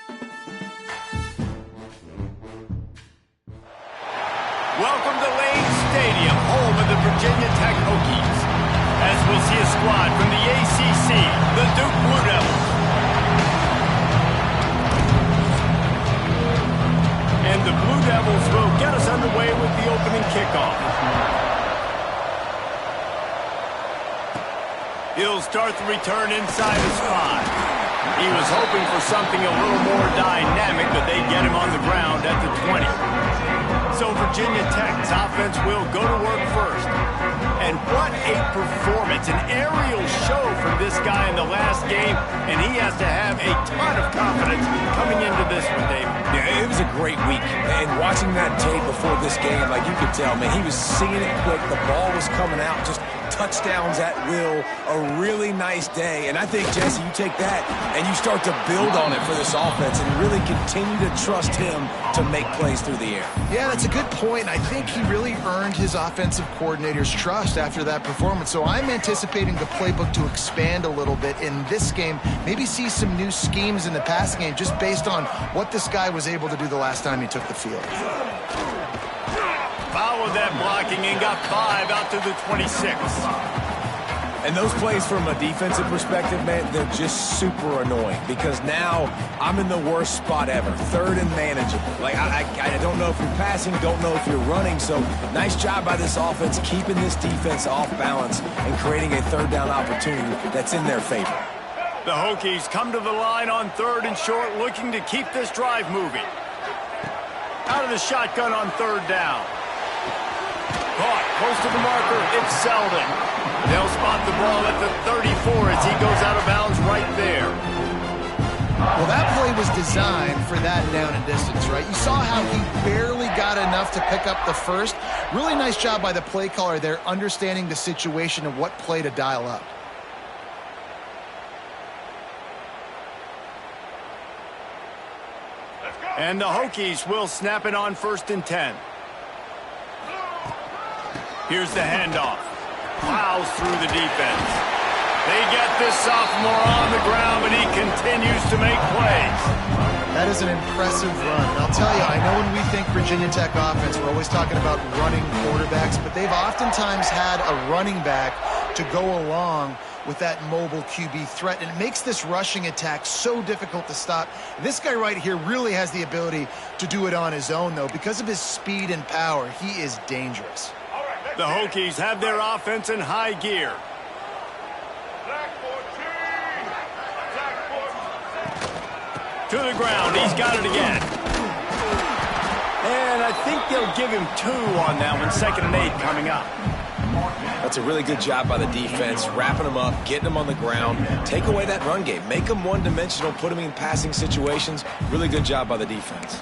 Welcome to Lane Stadium, home of the Virginia Tech Hokies, as we'll see a squad from the ACC, the Duke Blue Devils. And the Blue Devils will get us underway with the opening kickoff. He'll start the return inside his 5. He was hoping for something a little more dynamic, but they get him on the ground at the 20. So Virginia Tech's offense will go to work first. And what a performance, an aerial show from this guy in the last game, and he has to have a ton of confidence coming into this one, Dave. Yeah, it was a great week. And watching that tape before this game, like you could tell, man, he was singing it quick. The ball was coming out, just touchdowns at will. A really nice day. And I think, Jesse, you take that and you start to build on it for this offense and really continue to trust him to make plays through the air. Yeah, that's a good point. I think he really earned his offensive coordinator's trust after that performance. So I'm anticipating the playbook to expand a little bit in this game. Maybe see some new schemes in the passing game just based on what this guy was able to do the last time he took the field. Followed that blocking and got 5 out to the 26. And those plays from a defensive perspective, man, they're just super annoying because now I'm in the worst spot ever, third and manageable. Like, I don't know if you're passing, don't know if you're running, so nice job by this offense keeping this defense off balance and creating a third down opportunity that's in their favor. The Hokies come to the line on 3rd and short, looking to keep this drive moving. Out of the shotgun on 3rd down. Caught close to the marker, it's Selden. They'll spot the ball at the 34 as he goes out of bounds right there. Well, that play was designed for that down and distance, right? You saw how he barely got enough to pick up the first. Really nice job by the play caller there, understanding the situation of what play to dial up. And the Hokies will snap it on 1st and 10. Here's the handoff. Plows through the defense. They get this sophomore on the ground, but he continues to make plays. That is an impressive run. And I'll tell you, I know when we think Virginia Tech offense, we're always talking about running quarterbacks, but they've oftentimes had a running back to go along with that mobile QB threat, and it makes this rushing attack so difficult to stop. This guy right here really has the ability to do it on his own, though. Because of his speed and power, he is dangerous. The Hokies have their offense in high gear. To the ground, he's got it again. And I think they'll give him 2 on that one, 2nd and 8 coming up. That's a really good job by the defense, wrapping them up, getting them on the ground, take away that run game, make them one-dimensional, put them in passing situations. Really good job by the defense.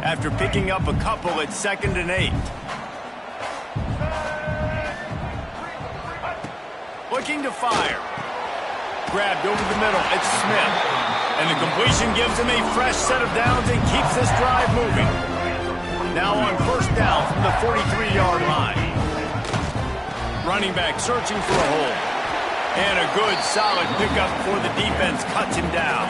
After picking up a couple at 2nd and 8. Looking to fire. Grabbed over the middle. It's Smith. And the completion gives him a fresh set of downs and keeps this drive moving. Now on 1st down from the 43-yard line. Running back searching for a hole. And a good, solid pickup before the defense cuts him down.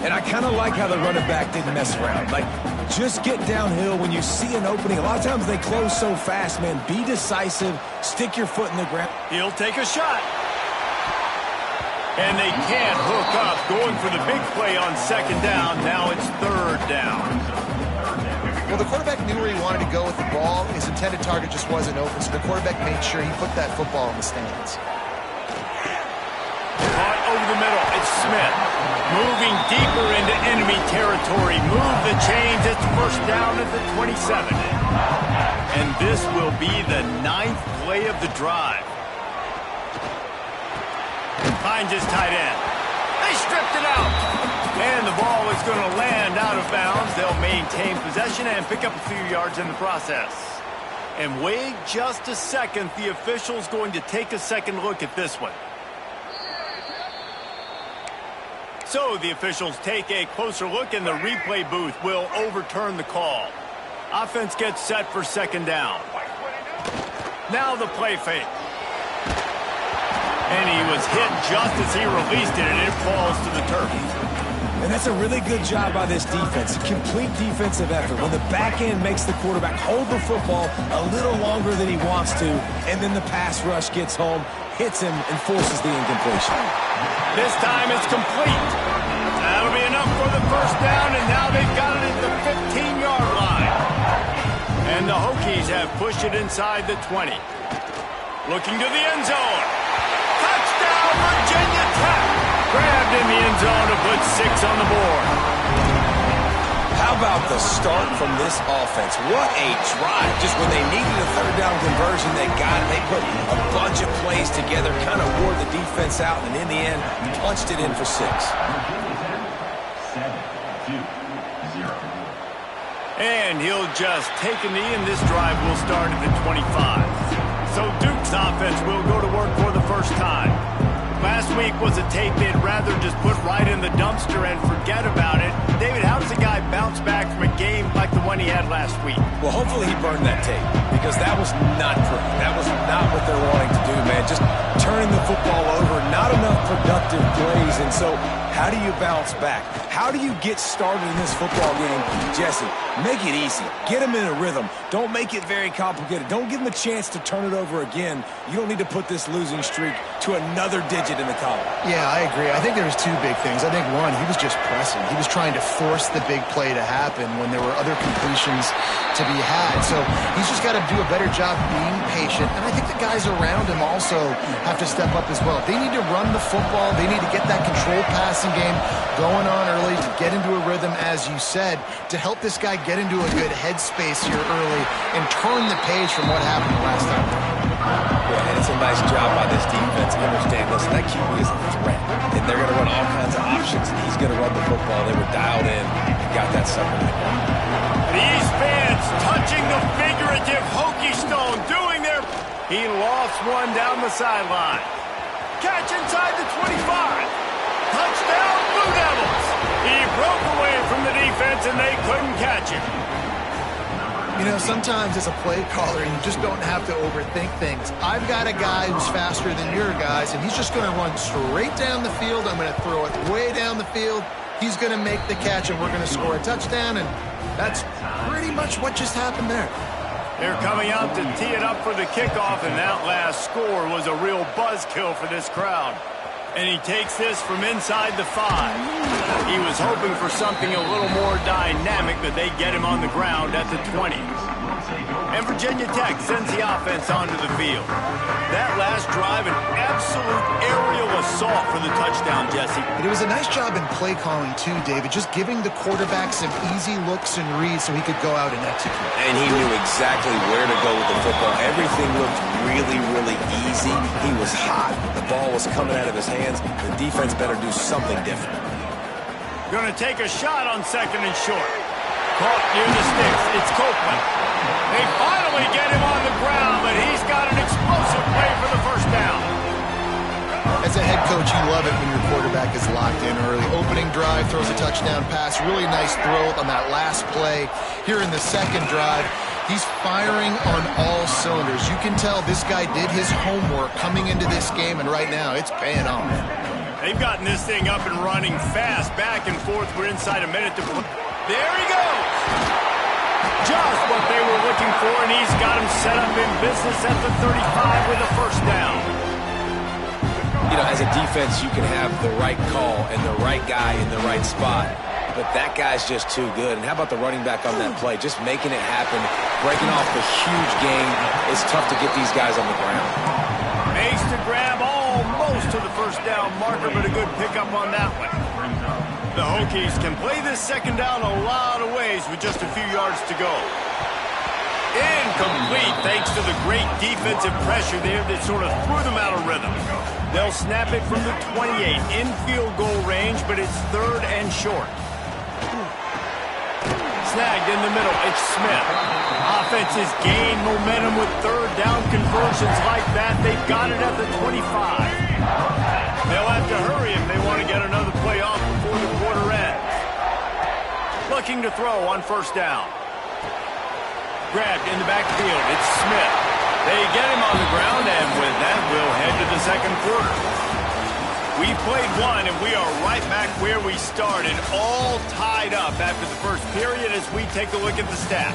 And I kind of like how the running back didn't mess around. Like, just get downhill when you see an opening. A lot of times they close so fast, man. Be decisive. Stick your foot in the ground. He'll take a shot. And they can't hook up. Going for the big play on 2nd down. Now it's 3rd down. Well, the quarterback knew where he wanted to go with the ball. His intended target just wasn't open, so the quarterback made sure he put that football in the stands. Caught over the middle. It's Smith. Moving deeper into enemy territory. Move the chains. It's 1st down at the 27. And this will be the 9th play of the drive. Finds his tight end. They stripped it out. And the ball is going to land out of bounds. They'll maintain possession and pick up a few yards in the process. And wait just a second. The official's going to take a second look at this one. So the officials take a closer look, and the replay booth will overturn the call. Offense gets set for 2nd down. Now the play fake. And he was hit just as he released it, and it falls to the turf. And that's a really good job by this defense. A complete defensive effort. When the back end makes the quarterback hold the football a little longer than he wants to, and then the pass rush gets home, hits him, and forces the incompletion. This time it's complete. That'll be enough for the first down, and now they've got it at the 15-yard line. And the Hokies have pushed it inside the 20. Looking to the end zone. Touchdown, Virginia Tech! Grabbed in the end zone to put 6 on the board. How about the start from this offense? What a drive. Just when they needed a third down conversion, they got it. They put a bunch of plays together, kind of wore the defense out, and in the end, punched it in for 6. 7-2-0. And he'll just take a knee, and this drive will start at the 25. So Duke's offense will go to work for the first time. Last week was a tape they'd rather just put right in the dumpster and forget about it. David, how does a guy bounce back from a game like the one he had last week? Well, hopefully he burned that tape, because that was not pretty. That was not what they're wanting to do, man. Just turning the football over, not enough productive plays. And so how do you bounce back? How do you get started in this football game? Jesse, make it easy. Get them in a rhythm. Don't make it very complicated. Don't give them a chance to turn it over again. You don't need to put this losing streak to another digit in the column. Yeah, I agree. I think there was 2 big things. I think, one, he was just pressing. He was trying to force the big play to happen when there were other completions to be had. So he's just got to do a better job being patient. And I think the guys around him also have to step up as well. They need to run the football. They need to get that controlled passing game going on early to get into a rhythm, as you said, to help this guy get into a good headspace here early and turn the page from what happened the last time. Yeah, and it's a nice job by this defense. Understand, listen, that QB is a threat, and they're going to run all kinds of options, and he's going to run the football. They were dialed in and got that sucker in the ground. These fans touching the figurative Hokie stone, doing their... He lost one down the sideline. Catch inside the 25. Touchdown, Blue Devils. He broke away from the defense, and they couldn't catch him. You know, sometimes as a play caller, you just don't have to overthink things. I've got a guy who's faster than your guys, and he's just going to run straight down the field. I'm going to throw it way down the field. He's going to make the catch, and we're going to score a touchdown, and that's pretty much what just happened there. They're coming out to tee it up for the kickoff, and that last score was a real buzzkill for this crowd. And he takes this from inside the 5. He was hoping for something a little more dynamic, but they get him on the ground at the 20. And Virginia Tech sends the offense onto the field. That last drive, an absolute aerial assault for the touchdown, Jesse. It was a nice job in play calling, too, David, just giving the quarterback some easy looks and reads so he could go out and execute. And he knew exactly where to go with the football. Everything looked really, really easy. He was hot. The ball was coming out of his hands. The defense better do something different. Going to take a shot on 2nd and short. Caught near the sticks. It's Copeland. They finally get him on the ground, but he's got an explosive play for the first down. As a head coach, you love it when your quarterback is locked in early. Opening drive, throws a touchdown pass. Really nice throw on that last play. Here in the second drive, he's firing on all cylinders. You can tell this guy did his homework coming into this game, and right now it's paying off. They've gotten this thing up and running fast, back and forth. We're inside a minute to play. There he goes. Just what they were looking for, and he's got him set up in business at the 35 with a first down. You know, as a defense, you can have the right call and the right guy in the right spot, but that guy's just too good. And how about the running back on that play? Just making it happen, breaking off the huge gain. It's tough to get these guys on the ground. Makes to grab almost to the first down marker, but a good pickup on that one. The Hokies can play this second down a lot of ways with just a few yards to go. Incomplete, thanks to the great defensive pressure there that sort of threw them out of rhythm. They'll snap it from the 28 in field goal range, but it's 3rd and short. Snagged in the middle, it's Smith. Offenses gain momentum with 3rd down conversions like that. They've got it at the 25. They'll have to hurry if they want to get another play off before the quarter ends. Looking to throw on first down. Grabbed in the backfield. It's Smith. They get him on the ground, and with that, we'll head to the second quarter. We played one, and we are right back where we started, all tied up after the first period as we take a look at the stats.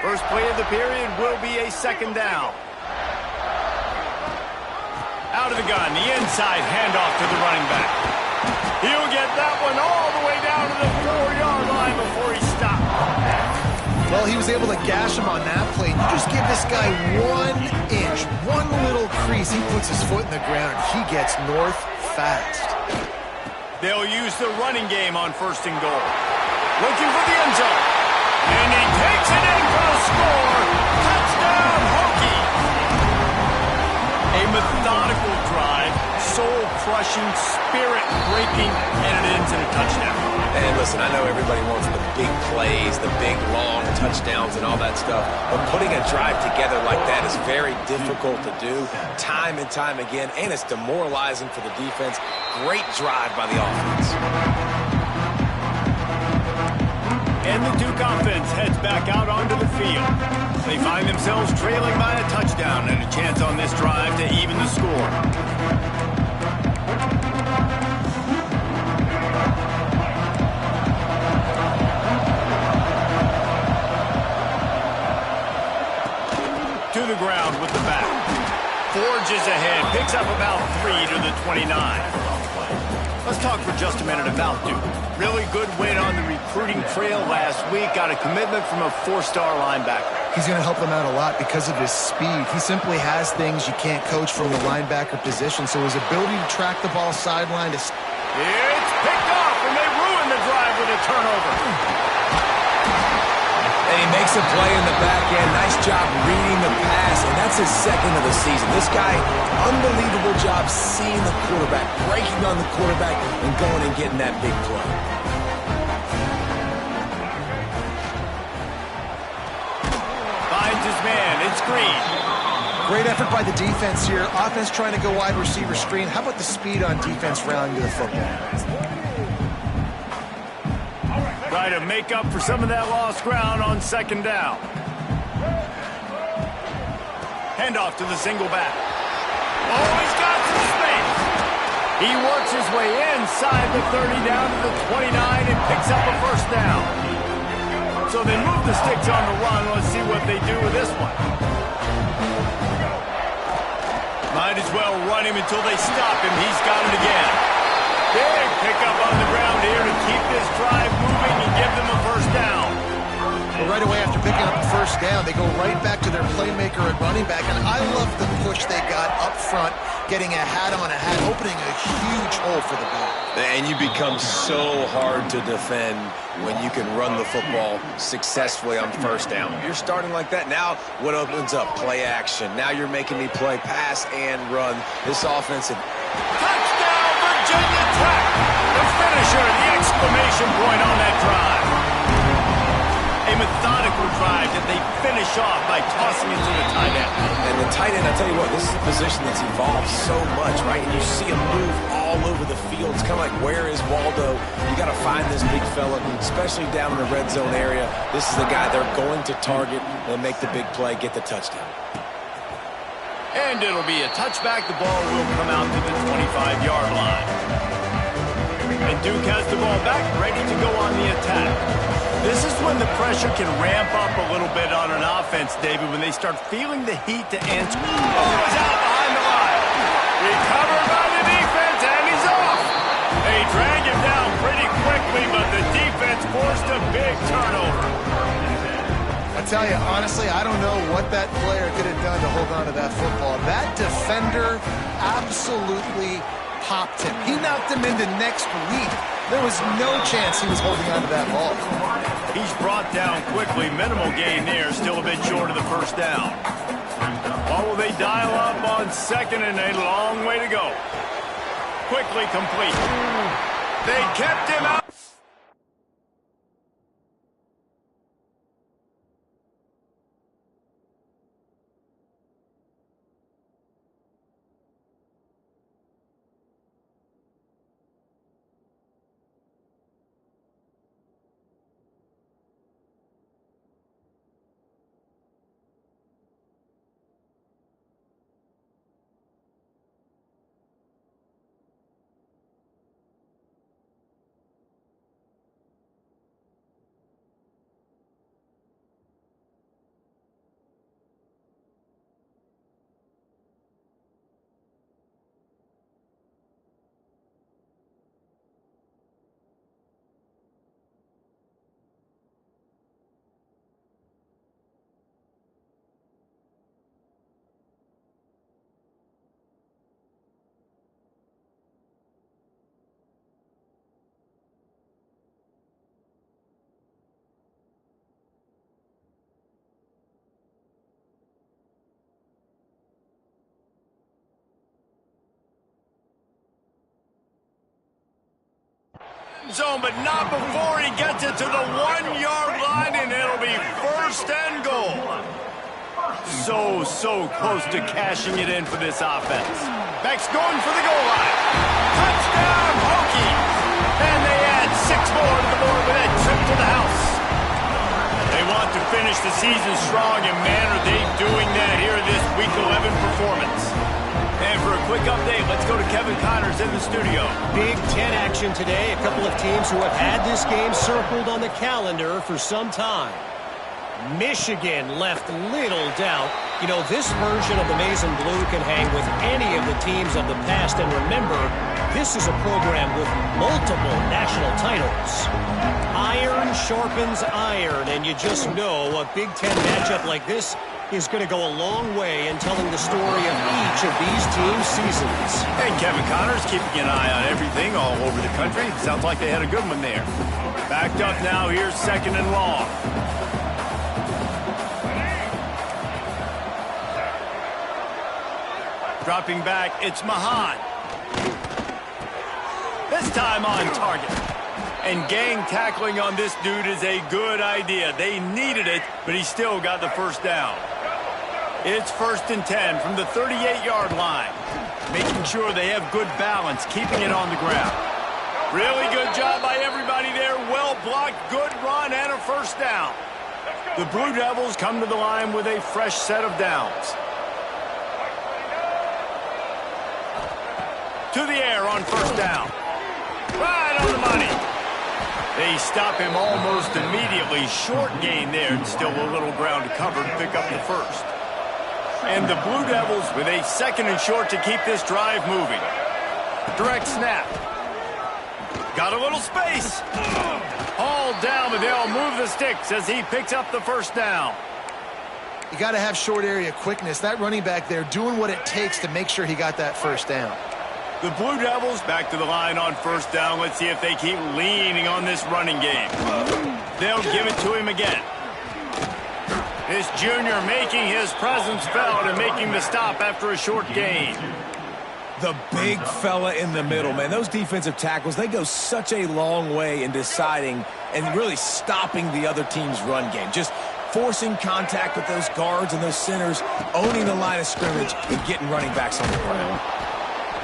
First play of the period will be a second down. Out of the gun, the inside handoff to the running back. He'll get that one all the way down to the 4-yard line before he stopped. Well, he was able to gash him on that play. You just give this guy 1 inch, one little crease. He puts his foot in the ground. He gets north fast. They'll use the running game on first and goal. Looking for the end zone. And he takes it in for a score. Touchdown, Hokie. A methodical drive, soul-crushing, spirit-breaking, and it ends in a touchdown. And listen, I know everybody wants the big plays, the big, long touchdowns and all that stuff, but putting a drive together like that is very difficult to do time and time again, and it's demoralizing for the defense. Great drive by the offense. And the Duke offense heads back out onto the field. They find themselves trailing by a touchdown and a chance on this drive to even the score. To the ground with the back. Forges ahead, picks up about 3 to the 29. Let's talk for just a minute about Duke. Really good win on the recruiting trail last week. Got a commitment from a 4-star linebacker. He's going to help them out a lot because of his speed. He simply has things you can't coach from the linebacker position, so his ability to track the ball sideline to... It's picked off, and they ruin the drive with a turnover. And he makes a play in the back end. Nice job reading the pass, and that's his second of the season. This guy, unbelievable job seeing the quarterback, breaking on the quarterback, and going and getting that big play. Finds his man. It's Green. Great effort by the defense here. Offense trying to go wide receiver screen. How about the speed on defense rallying to the football? Try to make up for some of that lost ground on second down. Handoff to the single back. Oh, he's got some space. He works his way inside the 30 down to the 29 and picks up a first down. So they move the sticks on the run. Let's see what they do with this one. Might as well run him until they stop him. He's got it again. Big pickup on the ground here to keep this drive moving and give them a first down. Well, right away after picking up the first down, they go right back to their playmaker at running back. And I love the push they got up front, getting a hat on a hat, opening a huge hole for the back. And you become so hard to defend when you can run the football successfully on first down. You're starting like that. Now what opens up? Play action. Now you're making me play pass and run. This offensive... Touchdown, Virginia Tech! The finisher, the exclamation point on that drive. A methodical drive that they finish off by tossing it to the tight end. And the tight end, I tell you what, this is a position that's evolved so much, right? And you see him move all over the field. It's kind of like, where is Waldo? You got to find this big fella, especially down in the red zone area. This is the guy they're going to target and make the big play, get the touchdown. And it'll be a touchback. The ball will come out to the 25-yard line. And Duke has the ball back, ready to go on the attack. This is when the pressure can ramp up a little bit on an offense, David, when they start feeling the heat to answer. Oh, he's out behind the line. Recovered by the defense, and he's off. They drag him down pretty quickly, but the defense forced a big turnover. I tell you, honestly, I don't know what that player could have done to hold on to that football. That defender absolutely popped him. He knocked him into next week. There was no chance he was holding on to that ball. He's brought down quickly. Minimal gain there. Still a bit short of the first down. What will they dial up on second and a long way to go? Quickly complete. They kept him out. zone, but not before he gets it to the 1-yard line, and it'll be first and goal. So close to cashing it in for this offense. Beck's going for the goal line. Touchdown, Hokies! And they add 6 more to the board with that trip to the house. They want to finish the season strong, and man, are they doing that here in this Week 11 performance. And for a quick update, let's go to Kevin Connors in the studio. Big Ten action today. A couple of teams who have had this game circled on the calendar for some time. Michigan left little doubt. You know, this version of the Maize and Blue can hang with any of the teams of the past. And remember, this is a program with multiple national titles. Iron sharpens iron, and you just know a Big Ten matchup like this is going to go a long way in telling the story of each of these teams' seasons. And Kevin Connors keeping an eye on everything all over the country. Sounds like they had a good one there. Backed up now, here's 2nd and long. Dropping back, it's Mahan. This time on target. And gang tackling on this dude is a good idea. They needed it, but he still got the first down. It's 1st and 10 from the 38-yard line. Making sure they have good balance, keeping it on the ground. Really good job by everybody there. Well blocked, good run, and a first down. The Blue Devils come to the line with a fresh set of downs. To the air on first down. Right on the money. They stop him almost immediately. Short gain there, and still a little ground to cover to pick up the first. And the Blue Devils with a 2nd and short to keep this drive moving. Direct snap. Got a little space. All down, but they'll move the sticks as he picks up the first down. You got to have short area quickness. That running back there doing what it takes to make sure he got that first down. The Blue Devils back to the line on first down. Let's see if they keep leaning on this running game. They'll give it to him again. This junior making his presence felt and making the stop after a short gain. The big fella in the middle, man. Those defensive tackles, they go such a long way in deciding and really stopping the other team's run game. Just forcing contact with those guards and those centers, owning the line of scrimmage, and getting running backs on the ground.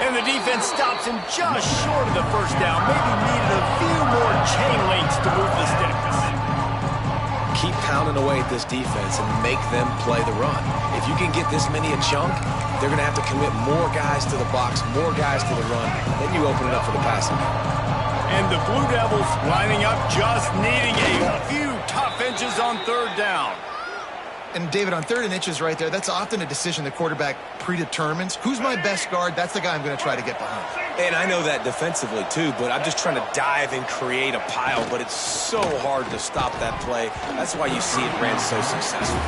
And the defense stops him just short of the first down. Maybe needed a few more chain links to move the sticks. Keep pounding away at this defense and make them play the run. If you can get this many a chunk, they're going to have to commit more guys to the box, more guys to the run. Then you open it up for the passing. And the Blue Devils lining up, just needing a few tough inches on third down. And, David, on 3rd and inches right there, that's often a decision the quarterback predetermines. Who's my best guard? That's the guy I'm going to try to get behind. And I know that defensively, too, but I'm just trying to dive and create a pile, but it's so hard to stop that play. That's why you see it ran so successfully.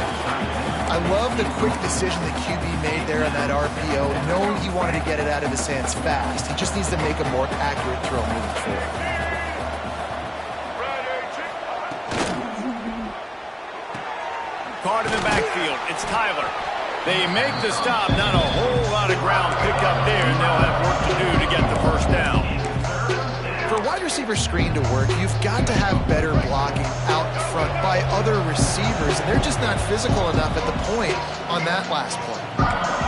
I love the quick decision that QB made there on that RPO, knowing he wanted to get it out of his hands fast. He just needs to make a more accurate throw moving forward. Card in the backfield, it's Tyler. They make the stop, not a whole lot of ground picked up there, and they'll have work to do to get the first down. For a wide receiver screen to work, you've got to have better blocking out front by other receivers, and they're just not physical enough at the point on that last play.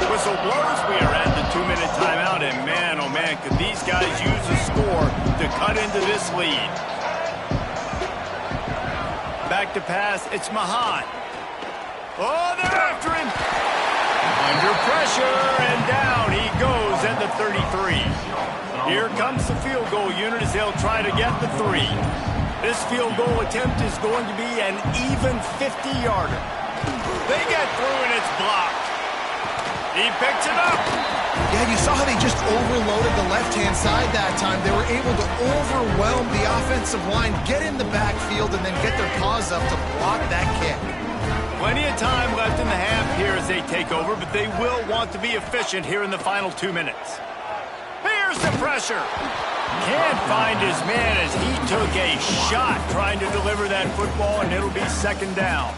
Whistle blows, we are at the 2-minute timeout, and man, oh man, could these guys use a score to cut into this lead. Back to pass, it's Mahan. Oh, they're after him. Under pressure, and down he goes at the 33. Here comes the field goal unit as they'll try to get the 3. This field goal attempt is going to be an even 50-yarder. They get through, and it's blocked. He picks it up. Yeah, you saw how they just overloaded the left-hand side that time. They were able to overwhelm the offensive line, get in the backfield, and then get their paws up to block that kick. Plenty of time left in the half here as they take over, but they will want to be efficient here in the final 2 minutes. Here's the pressure. Can't find his man as he took a shot trying to deliver that football, and it'll be 2nd down.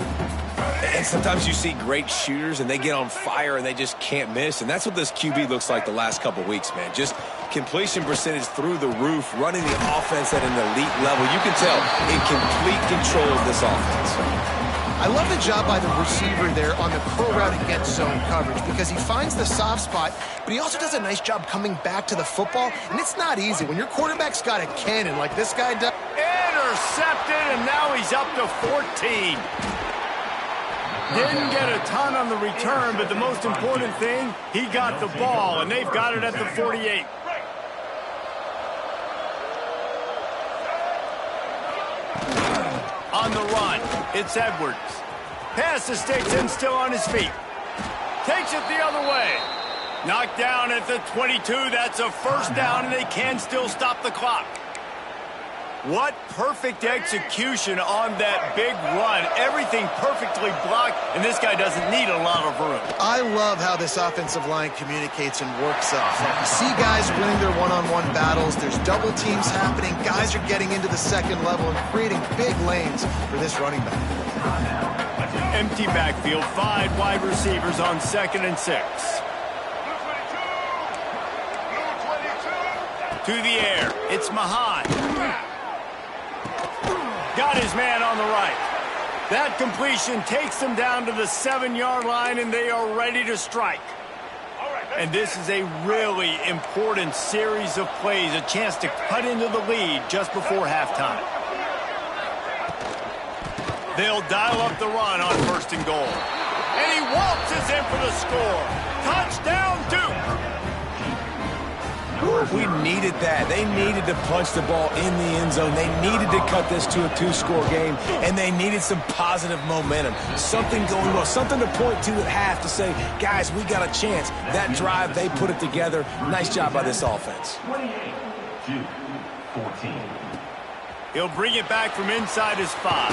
And sometimes you see great shooters, and they get on fire, and they just can't miss. And that's what this QB looks like the last couple weeks, man. Just completion percentage through the roof, running the offense at an elite level. You can tell in complete control of this offense. I love the job by the receiver there on the pro route against zone coverage because he finds the soft spot, but he also does a nice job coming back to the football, and it's not easy. When your quarterback's got a cannon like this guy does. Intercepted, and now he's up to 14. Didn't get a ton on the return, but the most important thing, he got the ball, and they've got it at the 48. On the run, it's Edwards. Pass the sticks and still on his feet. Takes it the other way. Knocked down at the 22. That's a first down, and they can still stop the clock. What perfect execution on that big run. Everything perfectly blocked, and this guy doesn't need a lot of room. I love how this offensive line communicates and works up. You see guys winning their one-on-one battles. There's double teams happening. Guys are getting into the second level and creating big lanes for this running back. Empty backfield, 5 wide receivers on 2nd and 6. To the air, it's Mahan. Got his man on the right. That completion takes them down to the 7-yard line, and they are ready to strike. And this is a really important series of plays, a chance to cut into the lead just before halftime. They'll dial up the run on 1st and goal. And he waltzes in for the score. Touchdown, Duke! We needed that. They needed to punch the ball in the end zone. They needed to cut this to a 2-score game, and they needed some positive momentum. Something going well, something to point to at half to say, guys, we got a chance. That drive, they put it together. Nice job by this offense. 28-14. He'll bring it back from inside his 5.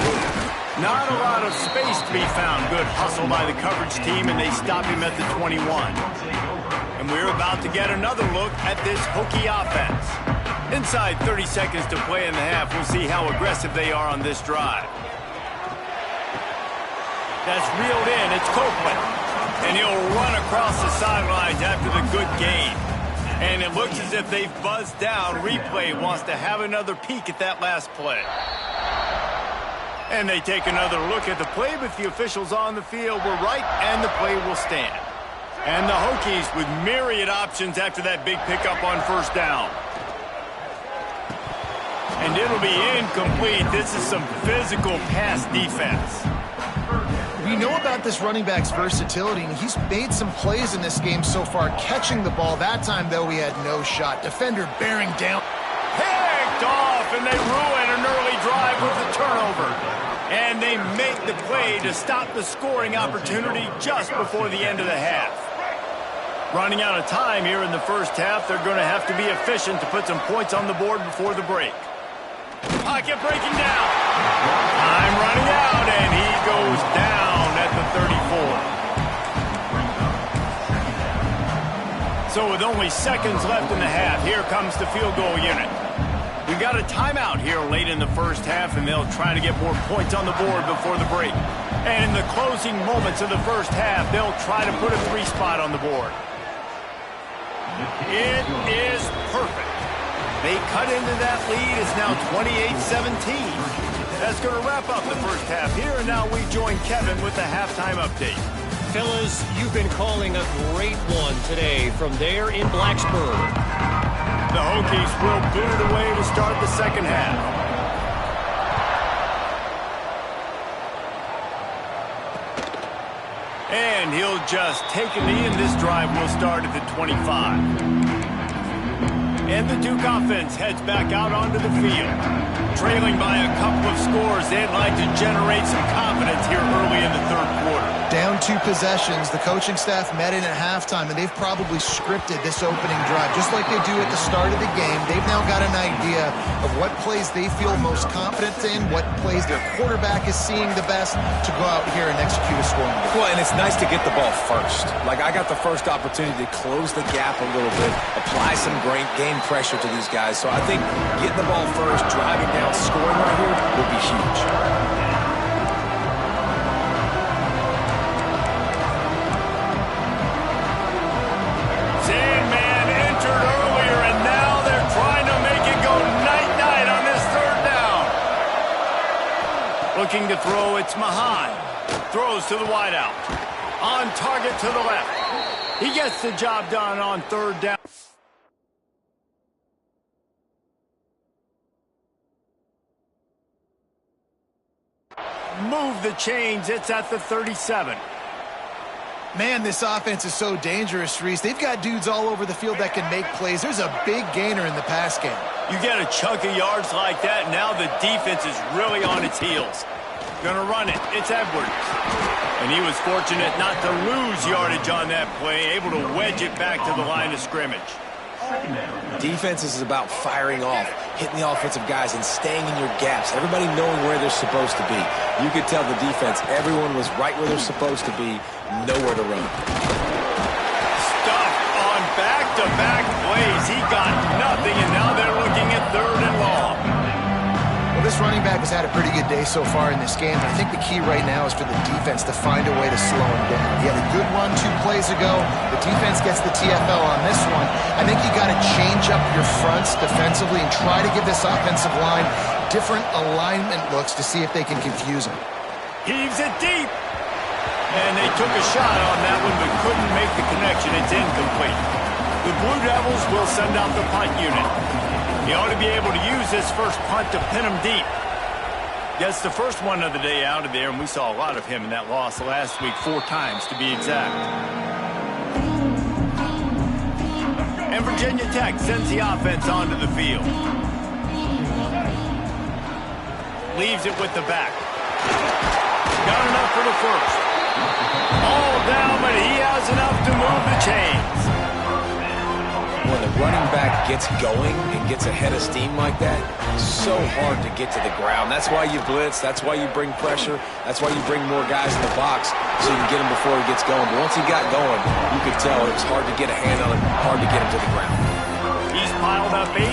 Not a lot of space to be found. Good hustle by the coverage team, and they stop him at the 21. And we're about to get another look at this Hokie offense. Inside 30 seconds to play in the half, we'll see how aggressive they are on this drive. That's reeled in. It's Copeland. And he'll run across the sidelines after the good gain. And it looks as if they've buzzed down. Replay wants to have another peek at that last play. And they take another look at the play, but the officials on the field were right, and the play will stand. And the Hokies with myriad options after that big pickup on 1st down. And it'll be incomplete. This is some physical pass defense. We know about this running back's versatility, and he's made some plays in this game so far, catching the ball. That time, though, he had no shot. Defender bearing down. Picked off, and they ruin an early drive with the turnover. And they make the play to stop the scoring opportunity just before the end of the half. Running out of time here in the 1st half, they're going to have to be efficient to put some points on the board before the break. Pocket breaking down. Time running out, and he goes down at the 34. So with only seconds left in the half, here comes the field goal unit. We got a timeout here late in the 1st half, and they'll try to get more points on the board before the break. And in the closing moments of the 1st half, they'll try to put a 3-spot on the board. It is perfect. They cut into that lead. It's now 28-17. That's going to wrap up the 1st half here, and now we join Kevin with the halftime update. Fellas, you've been calling a great one today from there in Blacksburg. The Hokies will boot it away to start the 2nd half. And he'll just take a knee, and this drive will start at the 25. And the Duke offense heads back out onto the field. Trailing by a couple of scores, they'd like to generate some confidence here early in the 3rd quarter. Down 2 possessions, the coaching staff met in at halftime, and they've probably scripted this opening drive, just like they do at the start of the game. They've now got an idea of what plays they feel most confident in, what plays their quarterback is seeing the best to go out here and execute a scoring. Well, and it's nice to get the ball first. Like, I got the first opportunity to close the gap a little bit, apply some great game pressure to these guys. So I think getting the ball first, driving down, scoring right here would be huge. Looking to throw, it's Mahan. Throws to the wideout. On target to the left. He gets the job done on third down. Move the chains. It's at the 37. Man, this offense is so dangerous, Reese. They've got dudes all over the field that can make plays. There's a big gainer in the pass game. You get a chunk of yards like that, now the defense is really on its heels. Gonna run it. It's Edwards. And he was fortunate not to lose yardage on that play, able to wedge it back to the line of scrimmage. Defense is about firing off, hitting the offensive guys, and staying in your gaps. Everybody knowing where they're supposed to be. You could tell the defense, everyone was right where they're supposed to be, nowhere to run. Stuff on back-to-back plays. He got nothing, and now they're looking at third and long. Well, this running back has had a pretty good day so far in this game, but I think the key right now is for the defense to find a way to slow him down. He had a good run 2 plays ago. The defense gets the TFL on this one. I think you got to change up your fronts defensively and try to give this offensive line different alignment looks to see if they can confuse him. Heaves it deep. And they took a shot on that one, but couldn't make the connection. It's incomplete. The Blue Devils will send out the punt unit. He ought to be able to use this first punt to pin him deep. Gets the first one of the day out of there, and we saw a lot of him in that loss last week, 4 times to be exact. And Virginia Tech sends the offense onto the field. Leaves it with the back. Got enough for the first. All down, but he has enough to move the chains. When the running back gets going and gets ahead of steam like that, it's so hard to get to the ground. That's why you blitz. That's why you bring pressure. That's why you bring more guys in the box so you can get him before he gets going. But once he got going, you could tell it was hard to get a hand on him, hard to get him to the ground. He's piled up 82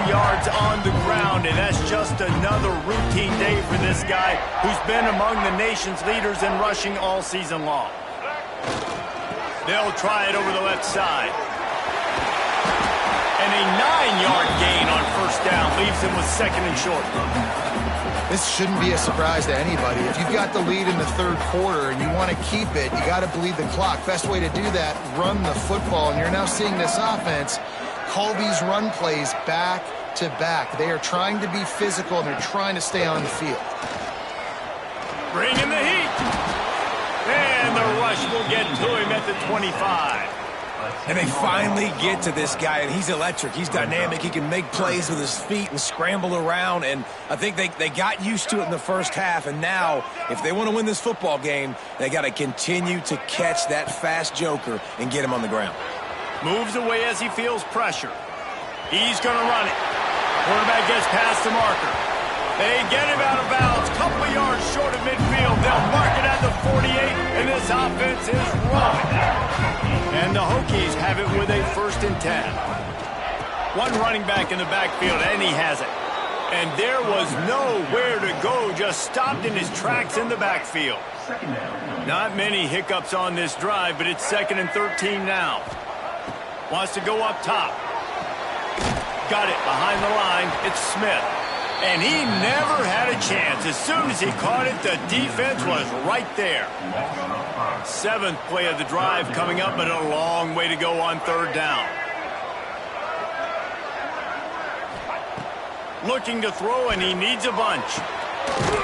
yards on the ground, and that's just another routine day for this guy who's been among the nation's leaders in rushing all season long. They'll try it over the left side. And a 9-yard gain on first down leaves him with second and short. This shouldn't be a surprise to anybody. If you've got the lead in the third quarter and you want to keep it, you got to bleed the clock. Best way to do that, run the football. And you're now seeing this offense call these run plays back to back. They are trying to be physical, and they're trying to stay on the field. Bringing the heat. And the rush will get to him at the 25. And they finally get to this guy, and he's electric. He's dynamic. He can make plays with his feet and scramble around, and I think they got used to it in the first half, and now, if they want to win this football game, they got to continue to catch that fast joker and get him on the ground. Moves away as he feels pressure. He's going to run it. Quarterback gets past the marker. They get him out of bounds. Couple of yards short of midfield. They'll mark it at the 48, and this offense is rolling. And the Hokies have it with a 1st and 10. One running back in the backfield, and he has it. And there was nowhere to go, just stopped in his tracks in the backfield. Not many hiccups on this drive, but it's 2nd and 13 now. Wants to go up top. Got it behind the line. It's Smith. And he never had a chance. As soon as he caught it, the defense was right there. 7th play of the drive coming up, but a long way to go on third down. Looking to throw, and he needs a bunch.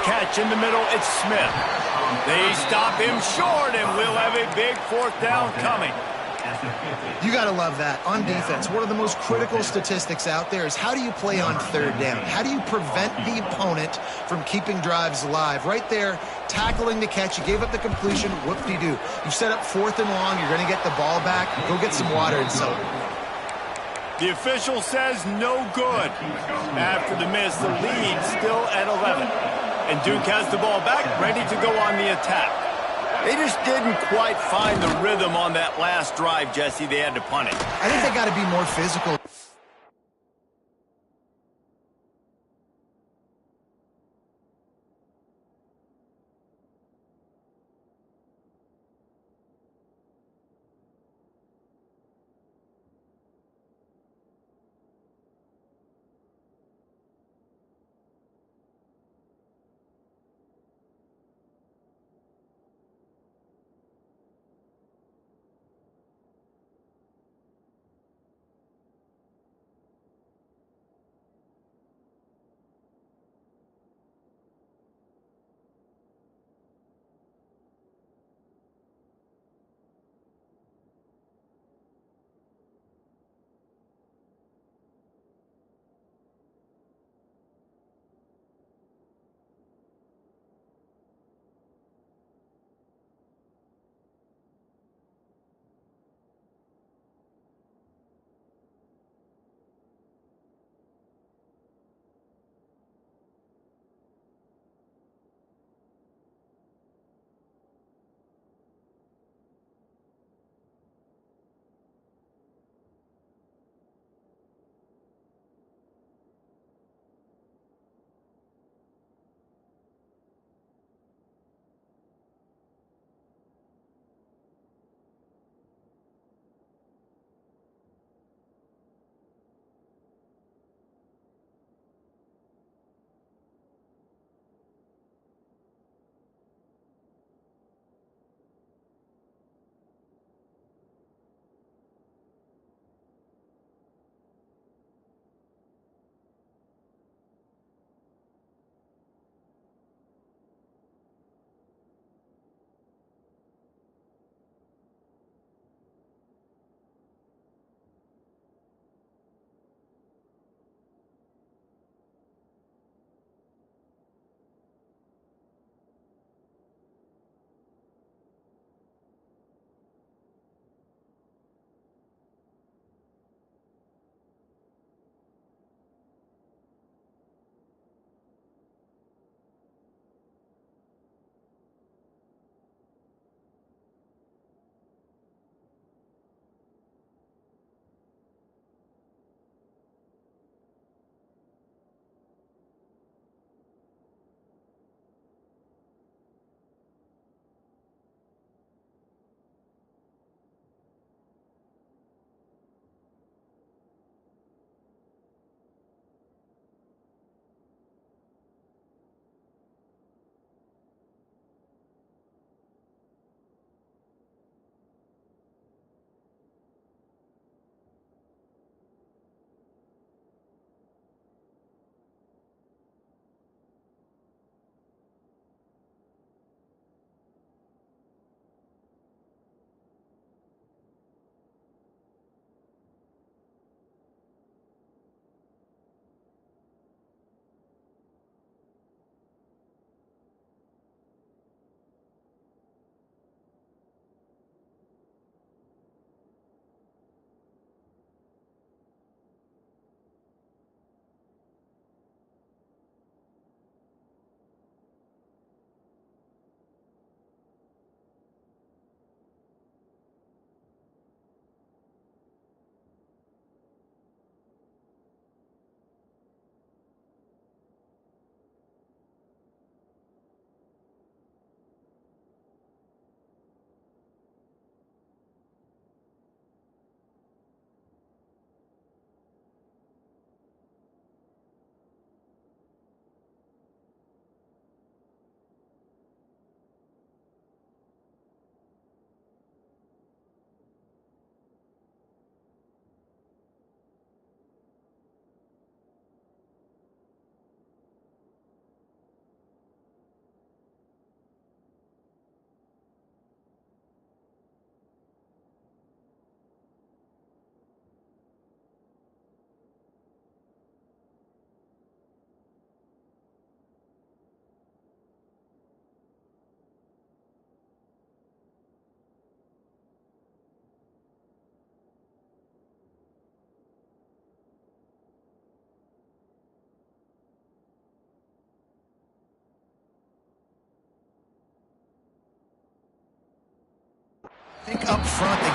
Catch in the middle, it's Smith. They stop him short, and we'll have a big 4th down coming. You got to love that. On defense, one of the most critical statistics out there is how do you play on third down? How do you prevent the opponent from keeping drives alive? Right there, tackling the catch. You gave up the completion. Whoop-de-doo. You set up 4th and long. You're going to get the ball back. Go get some water and celebrate. The official says no good. After the miss, the lead still at 11. And Duke has the ball back, ready to go on the attack. They just didn't quite find the rhythm on that last drive, Jesse. They had to punt it. I think they got to be more physical.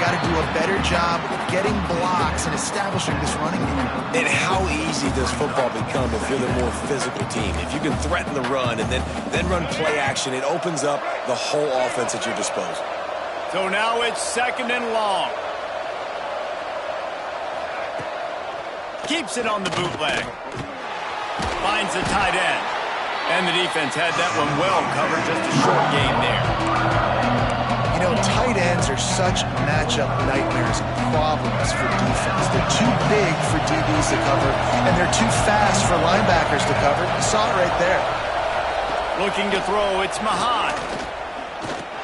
got to do a better job of getting blocks and establishing this running game. And how easy does football become if you're the more physical team? If you can threaten the run and then run play action, it opens up the whole offense at your disposal. So now it's 2nd and long. Keeps it on the bootleg. Finds the tight end. And the defense had that one well covered. Just a short game there. You know, tight ends are such matchup nightmares and problems for defense. They're too big for DBs to cover, and they're too fast for linebackers to cover. You saw it right there. Looking to throw, it's Mahan.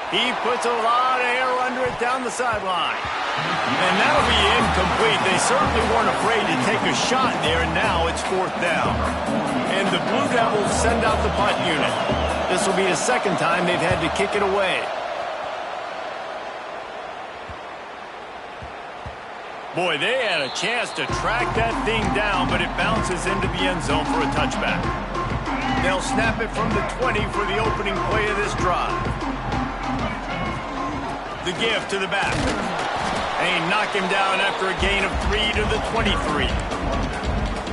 He puts a lot of air under it down the sideline. And that'll be incomplete. They certainly weren't afraid to take a shot there, and now it's 4th down. And the Blue Devils send out the punt unit. This will be the 2nd time they've had to kick it away. Boy, they had a chance to track that thing down, but it bounces into the end zone for a touchback. They'll snap it from the 20 for the opening play of this drive. The give to the back. They knock him down after a gain of 3 to the 23.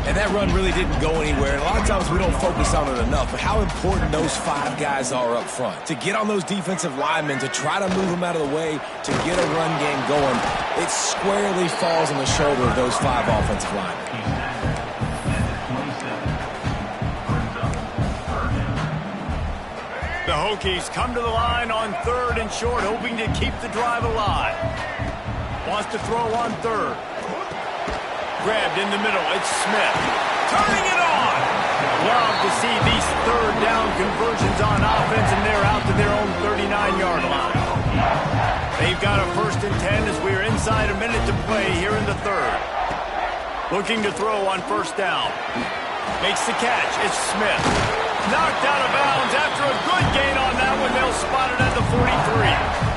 And that run really didn't go anywhere. And a lot of times we don't focus on it enough, but how important those 5 guys are up front. To get on those defensive linemen, to try to move them out of the way, to get a run game going, it squarely falls on the shoulder of those 5 offensive linemen. The Hokies come to the line on 3rd and short, hoping to keep the drive alive. Wants to throw on 3rd. Grabbed in the middle, it's Smith. Turning it on! Love to see these 3rd down conversions on offense, and they're out to their own 39-yard line. They've got a 1st and 10 as we're inside a minute to play here in the 3rd. Looking to throw on 1st down. Makes the catch, it's Smith. Knocked out of bounds after a good gain on that one. They'll spot it at the 43.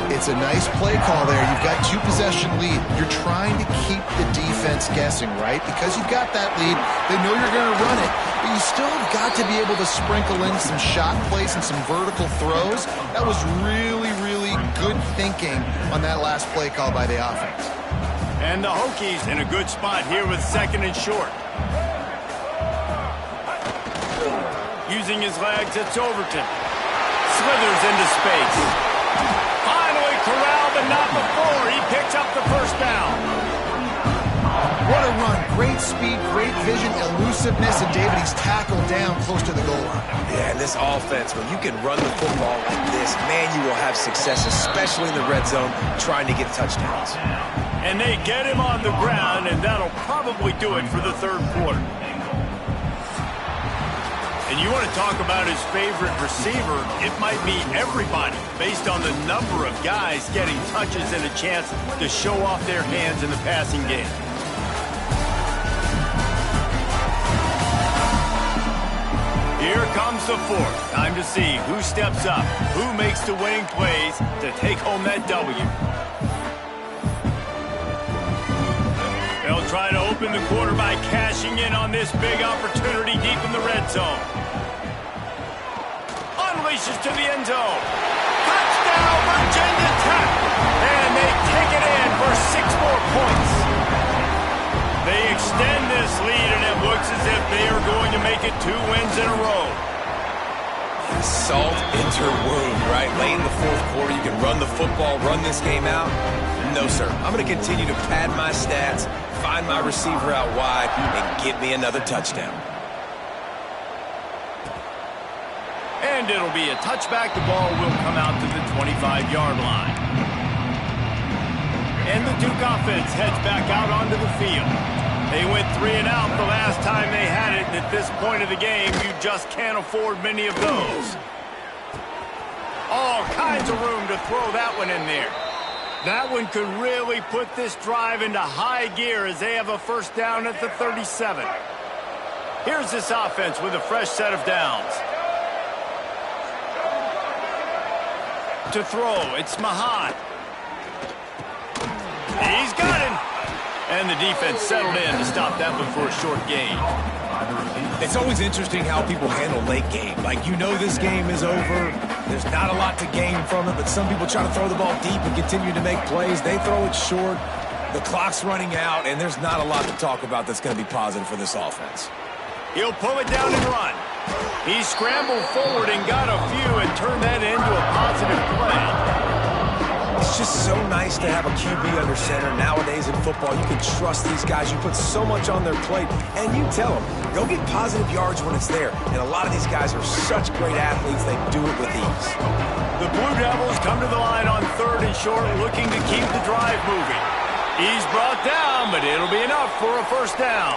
It's a nice play call there. You've got 2-possession lead. You're trying to keep the defense guessing, right? Because you've got that lead, they know you're going to run it, but you still have got to be able to sprinkle in some shot plays and some vertical throws. That was really, really good thinking on that last play call by the offense. And the Hokies in a good spot here with 2nd and short. Using his legs, it's Overton. Slithers into space. Finally corralled, but not before. He picks up the 1st down. What a run. Great speed, great vision, elusiveness, and David, he's tackled down close to the goal line. Yeah, and this offense, when you can run the football like this, man, you will have success, especially in the red zone, trying to get touchdowns. And they get him on the ground, and that'll probably do it for the 3rd quarter. And you want to talk about his favorite receiver, it might be everybody, based on the number of guys getting touches and a chance to show off their hands in the passing game. Here comes the 4th. Time to see who steps up, who makes the winning plays to take home that W. They'll try to open the quarter by cashing in on this big opportunity deep in the red zone. Unleashes to the end zone. Touchdown, Virginia Tech! And they take it in for 6 more points. They extend this lead, and it looks as if they are going to make it 2 wins in a row. Salt into wound, right? Late in the 4th quarter, you can run the football, run this game out. No, sir. I'm going to continue to pad my stats, find my receiver out wide, and get me another touchdown. And it'll be a touchback. The ball will come out to the 25-yard line. And the Duke offense heads back out onto the field. They went 3 and out the last time they had it, and at this point of the game, you just can't afford many of those. All kinds of room to throw that one in there. That one could really put this drive into high gear as they have a 1st down at the 37. Here's this offense with a fresh set of downs. To throw, it's Mahan. He's got him. And the defense settled in to stop that one for a short gain. It's always interesting how people handle late game. Like, you know this game is over. There's not a lot to gain from it, but some people try to throw the ball deep and continue to make plays. They throw it short. The clock's running out, and there's not a lot to talk about that's going to be positive for this offense. He'll pull it down and run. He scrambled forward and got a few and turned that into a positive play. It's just so nice to have a QB under center. Nowadays in football, you can trust these guys. You put so much on their plate, and you tell them, go get positive yards when it's there. And a lot of these guys are such great athletes, they do it with ease. The Blue Devils come to the line on 3rd and short, looking to keep the drive moving. He's brought down, but it'll be enough for a first down.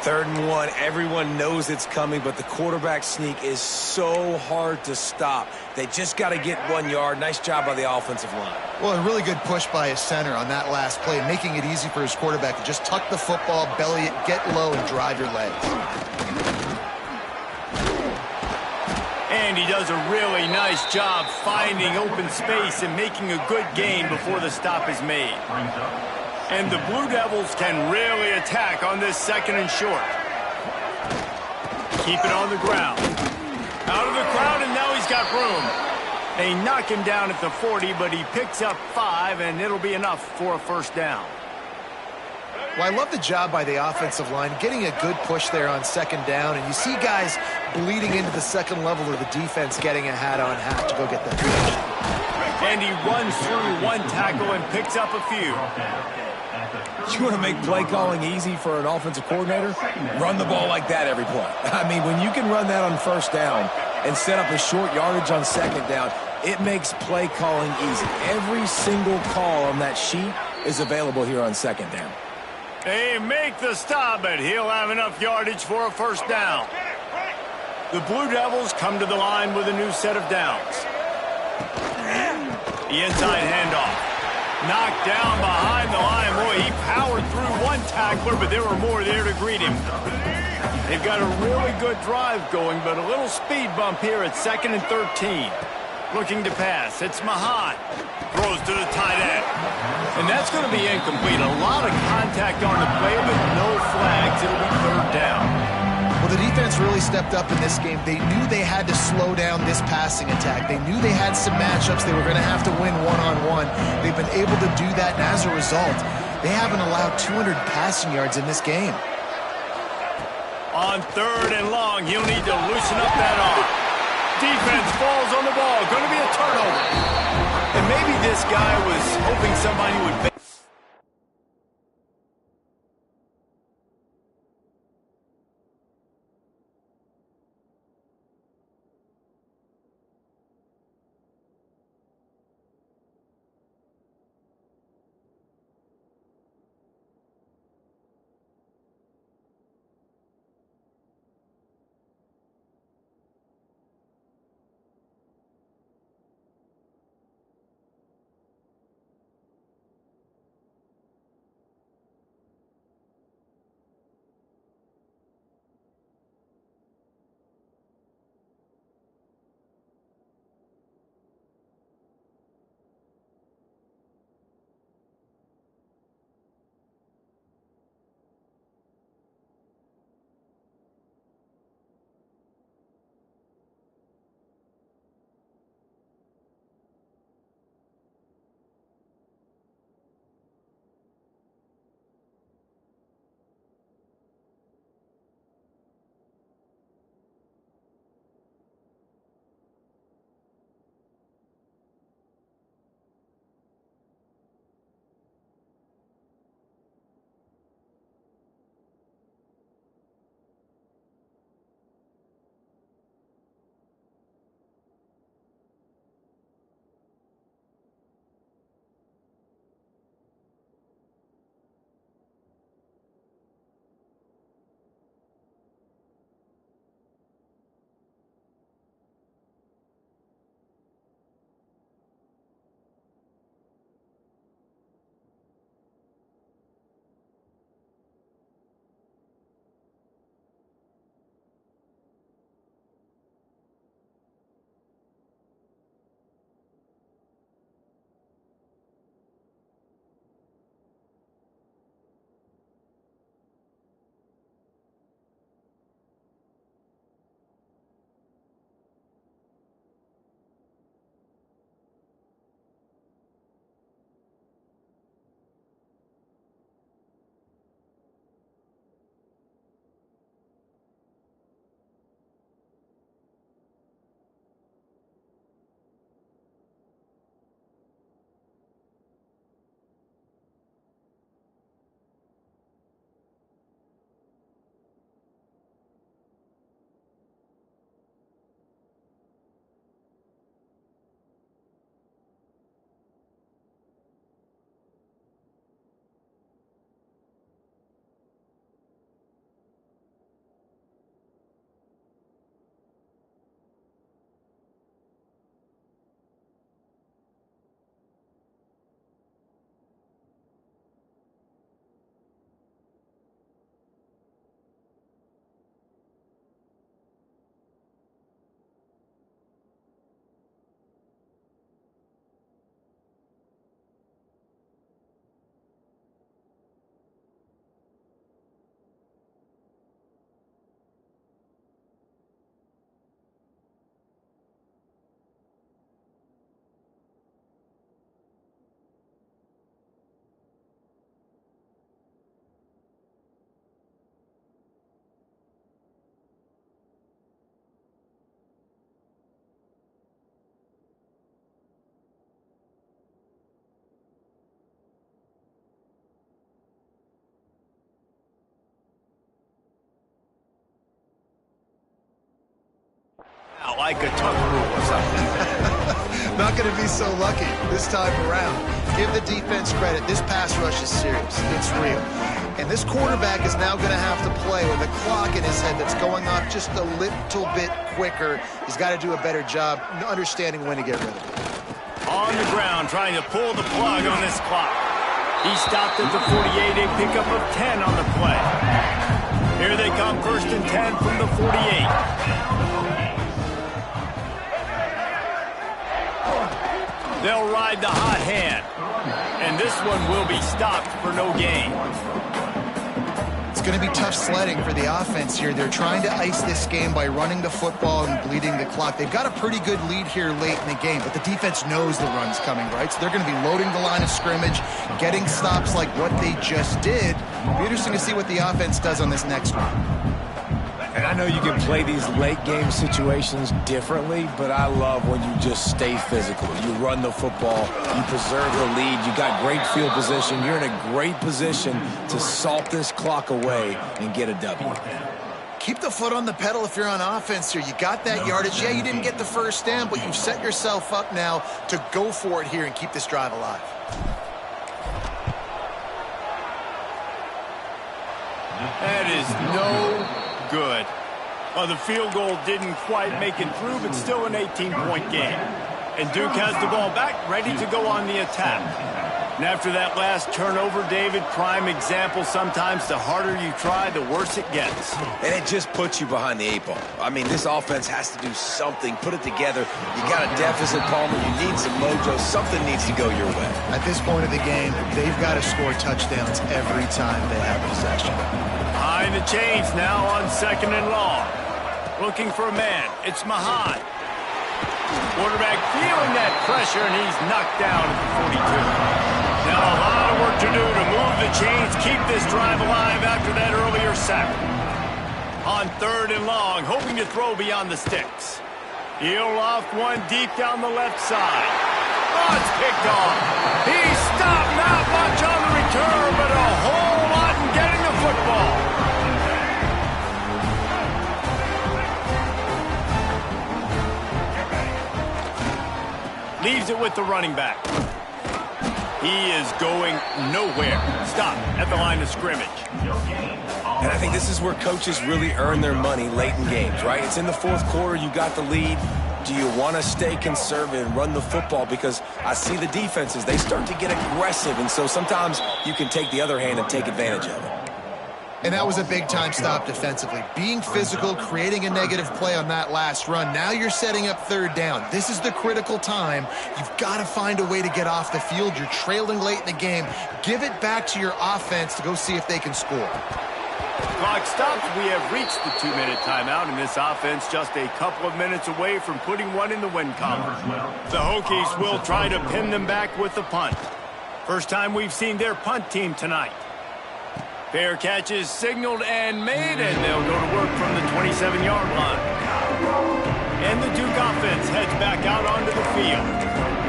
3rd and 1, everyone knows it's coming, but the quarterback sneak is so hard to stop. They just got to get 1 yard. Nice job by the offensive line. Well, a really good push by his center on that last play, making it easy for his quarterback to just tuck the football, belly it, get low, and drive your legs. And he does a really nice job finding open space and making a good gain before the stop is made. And the Blue Devils can really attack on this 2nd and short. Keep it on the ground. Out of the crowd, and now he's got room. They knock him down at the 40, but he picks up 5, and it'll be enough for a first down. Well, I love the job by the offensive line, getting a good push there on 2nd down, and you see guys bleeding into the 2nd level of the defense getting a hat-on-hat to go get that push. And he runs through 1 tackle and picks up a few. You want to make play calling easy for an offensive coordinator? Run the ball like that every play. I mean, when you can run that on 1st down and set up a short yardage on 2nd down, it makes play calling easy. Every single call on that sheet is available here on 2nd down. They make the stop, but he'll have enough yardage for a first down. The Blue Devils come to the line with a new set of downs. The inside handoff. Knocked down behind the line. Boy, he powered through 1 tackler, but there were more there to greet him. They've got a really good drive going, but a little speed bump here at 2nd and 13. Looking to pass. It's Mahan. Throws to the tight end. And that's going to be incomplete. A lot of contact on the play, but no flags. It'll be 3rd down. Well, the defense really stepped up in this game. They knew they had to slow down this passing attack. They knew they had some matchups they were going to have to win one-on-one. They've been able to do that, and as a result, they haven't allowed 200 passing yards in this game. On 3rd and long, he'll need to loosen up that arm. Defense falls on the ball. Going to be a turnover. And maybe this guy was hoping somebody would... Like a tuck rule or something. Not going to be so lucky this time around. Give the defense credit. This pass rush is serious. It's real. And this quarterback is now going to have to play with a clock in his head that's going off just a little bit quicker. He's got to do a better job understanding when to get rid of it. On the ground, trying to pull the plug on this clock. He stopped at the 48, a pickup of 10 on the play. Here they come, 1st and 10 from the 48. They'll ride the hot hand. And this one will be stopped for no gain. It's going to be tough sledding for the offense here. They're trying to ice this game by running the football and bleeding the clock. They've got a pretty good lead here late in the game, but the defense knows the run's coming, right? So they're going to be loading the line of scrimmage, getting stops like what they just did. It'll be interesting to see what the offense does on this next one. And I know you can play these late-game situations differently, but I love when you just stay physical. You run the football, you preserve the lead, you got great field position. You're in a great position to salt this clock away and get a W. Keep the foot on the pedal if you're on offense here. You got that yardage. Yeah, you didn't get the first down, but you've set yourself up now to go for it here and keep this drive alive. That is no good. Well, the field goal didn't quite make it through, but still an 18-point game. And Duke has the ball back, ready to go on the attack. And after that last turnover, David, prime example, sometimes the harder you try, the worse it gets. And it just puts you behind the 8 ball. I mean, this offense has to do something, put it together. You got a deficit, Palmer. You need some mojo. Something needs to go your way. At this point of the game, they've got to score touchdowns every time they have possession. Behind the chains now on 2nd and long. Looking for a man. It's Mahan. Quarterback feeling that pressure, and he's knocked down at the 42. Now a lot of work to do to move the chains, keep this drive alive after that earlier sack. On 3rd and long, hoping to throw beyond the sticks. He'll loft one deep down the left side. Oh, it's picked off. He stopped, not much on the return, but a whole lot in getting the football. Leaves it with the running back. He is going nowhere. Stop at the line of scrimmage. And I think this is where coaches really earn their money late in games, right? It's in the 4th quarter. You got the lead. Do you want to stay conservative and run the football? Because I see the defenses, they start to get aggressive. And so sometimes you can take the other hand and take advantage of it. And that was a big-time stop defensively. Being physical, creating a negative play on that last run. Now you're setting up 3rd down. This is the critical time. You've got to find a way to get off the field. You're trailing late in the game. Give it back to your offense to go see if they can score. Clock stops. We have reached the 2-minute timeout, and this offense just a couple of minutes away from putting one in the win column. The Hokies will try to pin them back with the punt. First time we've seen their punt team tonight. Fair catch is signaled and made, and they'll go to work from the 27-yard line. And the Duke offense heads back out onto the field.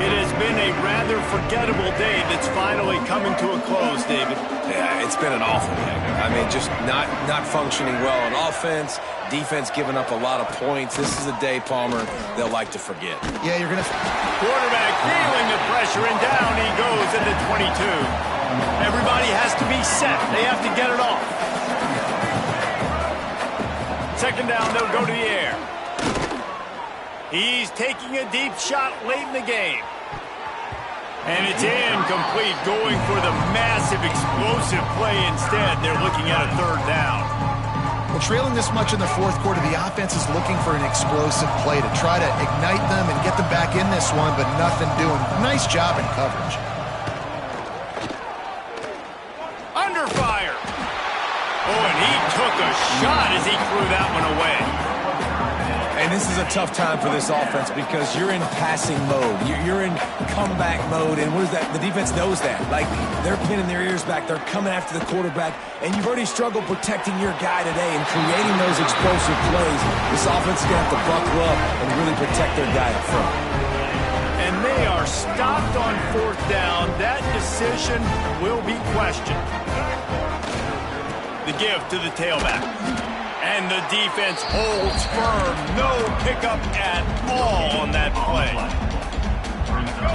It has been a rather forgettable day that's finally coming to a close, David. Yeah, it's been an awful day. I mean, just not functioning well on offense, defense giving up a lot of points. This is a day, Palmer, they'll like to forget. Yeah, you're going to... Quarterback feeling the pressure, and down he goes at the 22. Everybody has to be set. They have to get it off. 2nd down, they'll go to the air. He's taking a deep shot late in the game. And it's incomplete, going for the massive explosive play instead. They're looking at a 3rd down. Well, trailing this much in the 4th quarter, the offense is looking for an explosive play to try to ignite them and get them back in this one, but nothing doing. Nice job in coverage. Under fire. Oh, and he took a shot as he threw that one away. And this is a tough time for this offense because you're in passing mode. You're in comeback mode, and what is that? The defense knows that. Like, they're pinning their ears back. They're coming after the quarterback, and you've already struggled protecting your guy today and creating those explosive plays. This offense is going to have to buckle up and really protect their guy up front. And they are stopped on 4th down. That decision will be questioned. The give to the tailback. And the defense holds firm. No pickup at all on that play.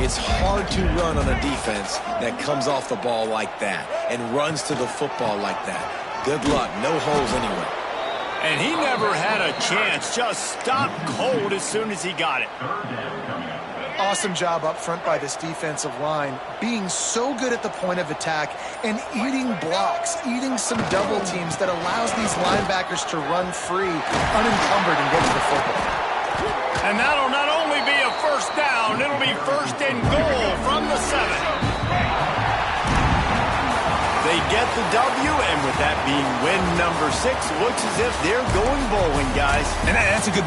It's hard to run on a defense that comes off the ball like that and runs to the football like that. Good luck. No holes anyway. And he never had a chance. Just stopped cold as soon as he got it. Awesome job up front by this defensive line, being so good at the point of attack and eating blocks, eating some double teams that allows these linebackers to run free, unencumbered, and get to the football. And that'll not only be a first down, it'll be first and goal from the 7. They get the W, and with that being win number 6, looks as if they're going bowling, guys. And that's a good